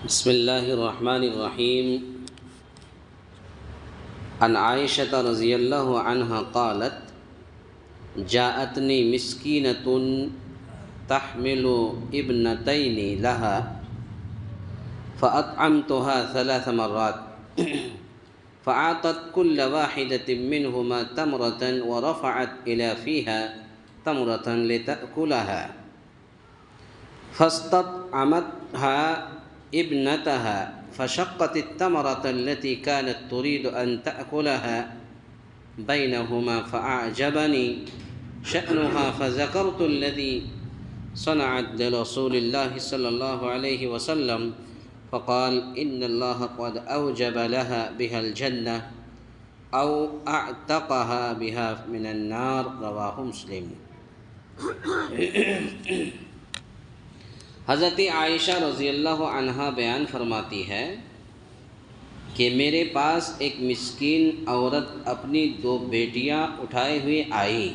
بسم اللہ الرحمن الرحیم عن عائشة رضی اللہ عنہا قالت جاءتنی مسکینۃ تحمل ابنتین لها فأطعمتها 3 مرات فأعطت كل واحدة منهما تمرة ورفعت إلى فيها تمرة لتأكلها فاستطعمتها ابنتها فشقت التمرة التي كانت تريد أن تأكلها بينهما فأعجبني شأنها فذكرت الذي صنعت لرسول الله صلى الله عليه وسلم فقال إن الله قد أوجب لها بها الجنة أو أعتقها بها من النار رواه مسلم۔ حضرت عائشہ رضی اللہ عنہا بیان فرماتی ہے کہ میرے پاس ایک مسکین عورت اپنی 2 بیٹیاں اٹھائے ہوئے آئی۔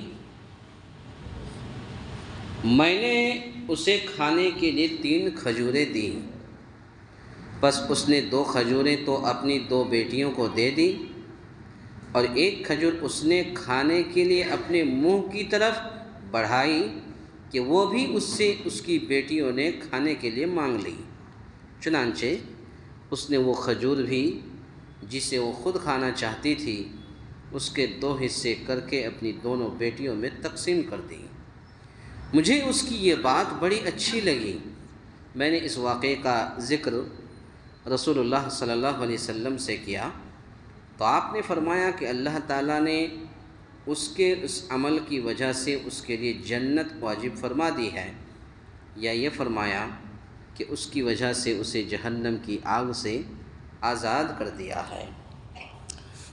میں نے اسے کھانے کے لیے 3 کھجوریں دیں، بس اس نے 2 کھجوریں تو اپنی 2 بیٹیوں کو دے دی اور 1 کھجور اس نے کھانے کے لیے اپنے منہ کی طرف بڑھائی کہ وہ بھی اس سے اس کی بیٹیوں نے کھانے کے لیے مانگ لی۔ چنانچہ اس نے وہ کھجور بھی جسے وہ خود کھانا چاہتی تھی اس کے 2 حصے کر کے اپنی دونوں بیٹیوں میں تقسیم کر دی۔ مجھے اس کی یہ بات بڑی اچھی لگی۔ میں نے اس واقعے کا ذکر رسول اللہ صلی اللہ علیہ وسلم سے کیا تو آپ نے فرمایا کہ اللہ تعالیٰ نے اس عمل کی وجہ سے اس کے لیے جنت واجب فرما دی ہے، یا یہ فرمایا کہ اس کی وجہ سے اسے جہنم کی آگ سے آزاد کر دیا ہے۔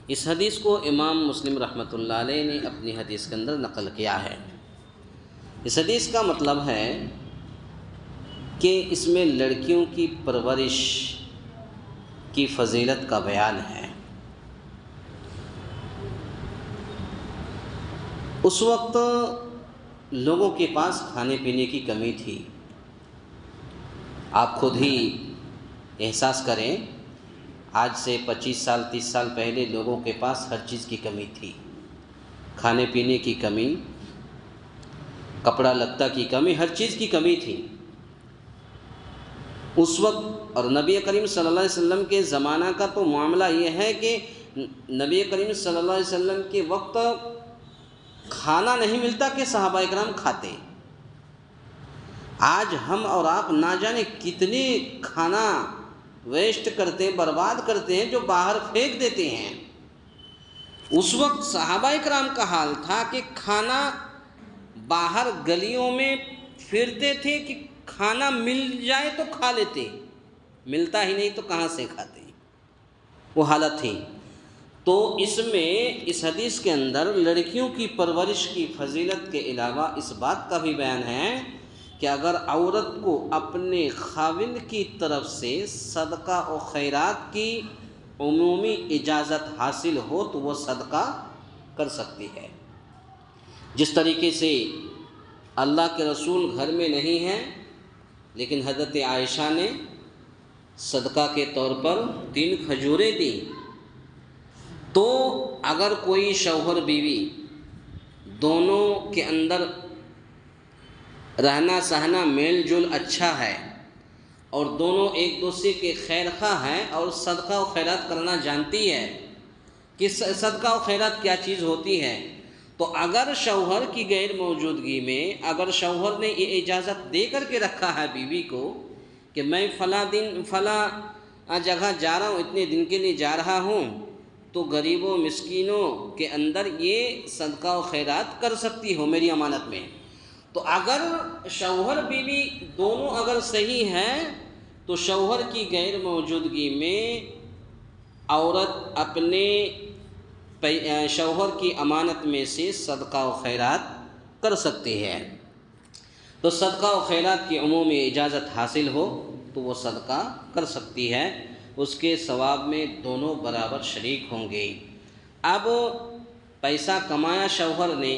اس حدیث کو امام مسلم رحمۃ اللہ علیہ نے اپنی حدیث کے اندر نقل کیا ہے۔ اس حدیث کا مطلب ہے کہ اس میں لڑکیوں کی پرورش کی فضیلت کا بیان ہے۔ اس وقت لوگوں کے پاس کھانے پینے کی کمی تھی۔ آپ خود ہی احساس کریں، آج سے 25 سال 30 سال پہلے لوگوں کے پاس ہر چیز کی کمی تھی، کھانے پینے کی کمی، کپڑا لتا کی کمی، ہر چیز کی کمی تھی اس وقت۔ اور نبی کریم صلی اللہ علیہ وسلم کے زمانہ کا تو معاملہ یہ ہے کہ نبی کریم صلی اللہ علیہ وسلم کے وقت کھانا نہیں ملتا کہ صحابہ اکرام کھاتے۔ آج ہم اور آپ نہ جانے کتنے کھانا ویسٹ کرتے ہیں، برباد کرتے ہیں، جو باہر پھینک دیتے ہیں۔ اس وقت صحابہ اکرام کا حال تھا کہ کھانا باہر گلیوں میں پھرتے تھے کہ کھانا مل جائے تو کھا لیتے، ملتا ہی نہیں تو کہاں سے کھاتے، وہ حالت تھی۔ تو اس میں اس حدیث کے اندر لڑکیوں کی پرورش کی فضیلت کے علاوہ اس بات کا بھی بیان ہے کہ اگر عورت کو اپنے خاوند کی طرف سے صدقہ و خیرات کی عمومی اجازت حاصل ہو تو وہ صدقہ کر سکتی ہے۔ جس طریقے سے اللہ کے رسول گھر میں نہیں ہیں لیکن حضرت عائشہ نے صدقہ کے طور پر 3 کھجوریں دیں، تو اگر کوئی شوہر بیوی دونوں کے اندر رہنا سہنا میل جول اچھا ہے اور دونوں ایک دوسرے کے خیر خواہ ہیں اور صدقہ و خیرات کرنا جانتی ہے کہ صدقہ و خیرات کیا چیز ہوتی ہے، تو اگر شوہر کی غیر موجودگی میں اگر شوہر نے یہ اجازت دے کر کے رکھا ہے بیوی کو کہ میں فلاں دن فلاں جگہ جا رہا ہوں، اتنے دن کے لیے جا رہا ہوں، تو غریبوں مسکینوں کے اندر یہ صدقہ و خیرات کر سکتی ہو میری امانت میں۔ تو اگر شوہر بیوی دونوں اگر صحیح ہیں تو شوہر کی غیر موجودگی میں عورت اپنے شوہر کی امانت میں سے صدقہ و خیرات کر سکتی ہے۔ تو صدقہ و خیرات کی عمومی اجازت حاصل ہو تو وہ صدقہ کر سکتی ہے، اس کے ثواب میں دونوں برابر شریک ہوں گے۔ اب پیسہ کمایا شوہر نے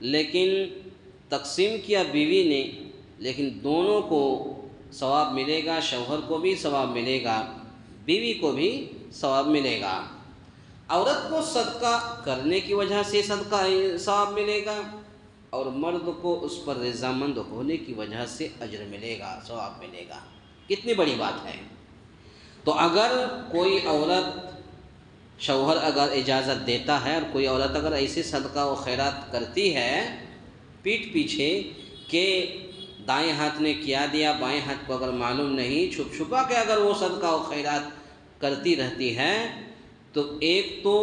لیکن تقسیم کیا بیوی نے، لیکن دونوں کو ثواب ملے گا، شوہر کو بھی ثواب ملے گا، بیوی کو بھی ثواب ملے گا۔ عورت کو صدقہ کرنے کی وجہ سے صدقہ ثواب ملے گا، اور مرد کو اس پر رضامند ہونے کی وجہ سے اجر ملے گا، ثواب ملے گا۔ کتنی بڑی بات ہے۔ تو اگر کوئی عورت، شوہر اگر اجازت دیتا ہے، اور کوئی عورت اگر ایسے صدقہ و خیرات کرتی ہے پیٹھ پیچھے کہ دائیں ہاتھ نے کیا دیا، بائیں ہاتھ کو اگر معلوم نہیں، چھپ چھپا کے اگر وہ صدقہ و خیرات کرتی رہتی ہے، تو ایک تو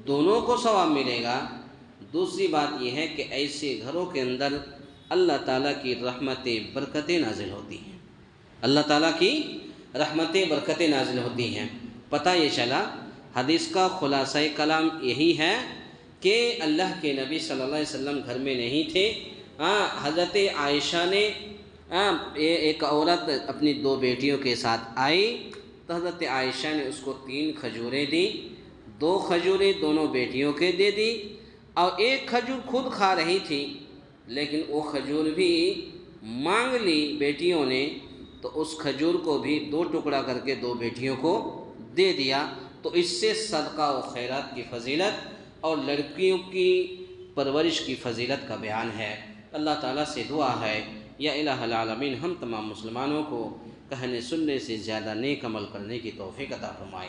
دونوں کو ثواب ملے گا، دوسری بات یہ ہے کہ ایسے گھروں کے اندر اللہ تعالیٰ کی رحمتیں برکتیں نازل ہوتی ہیں، اللہ تعالیٰ کی رحمتیں برکتیں نازل ہوتی ہیں۔ پتہ یہ چلا، حدیث کا خلاصہ کلام یہی ہے کہ اللہ کے نبی صلی اللہ علیہ وسلم گھر میں نہیں تھے، حضرت عائشہ نے ایک عورت اپنی دو بیٹیوں کے ساتھ آئی، تو حضرت عائشہ نے اس کو 3 کھجوریں دیں، 2 کھجوریں دونوں بیٹیوں کے دے دی، اور 1 کھجور خود کھا رہی تھی، لیکن وہ کھجور بھی مانگ لی بیٹیوں نے، تو اس کھجور کو بھی 2 ٹکڑا کر کے 2 بیٹیوں کو دے دیا۔ تو اس سے صدقہ و خیرات کی فضیلت اور لڑکیوں کی پرورش کی فضیلت کا بیان ہے۔ اللہ تعالیٰ سے دعا ہے، یا الہ العالمین ہم تمام مسلمانوں کو کہنے سننے سے زیادہ نیک عمل کرنے کی توفیق عطا فرمائے۔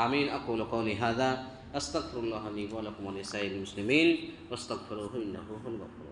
آمین۔ اقول قولی ھذا استغفر اللہ لی ولکم ولسائر المسلمین واستغفروہ انہ هو الغفور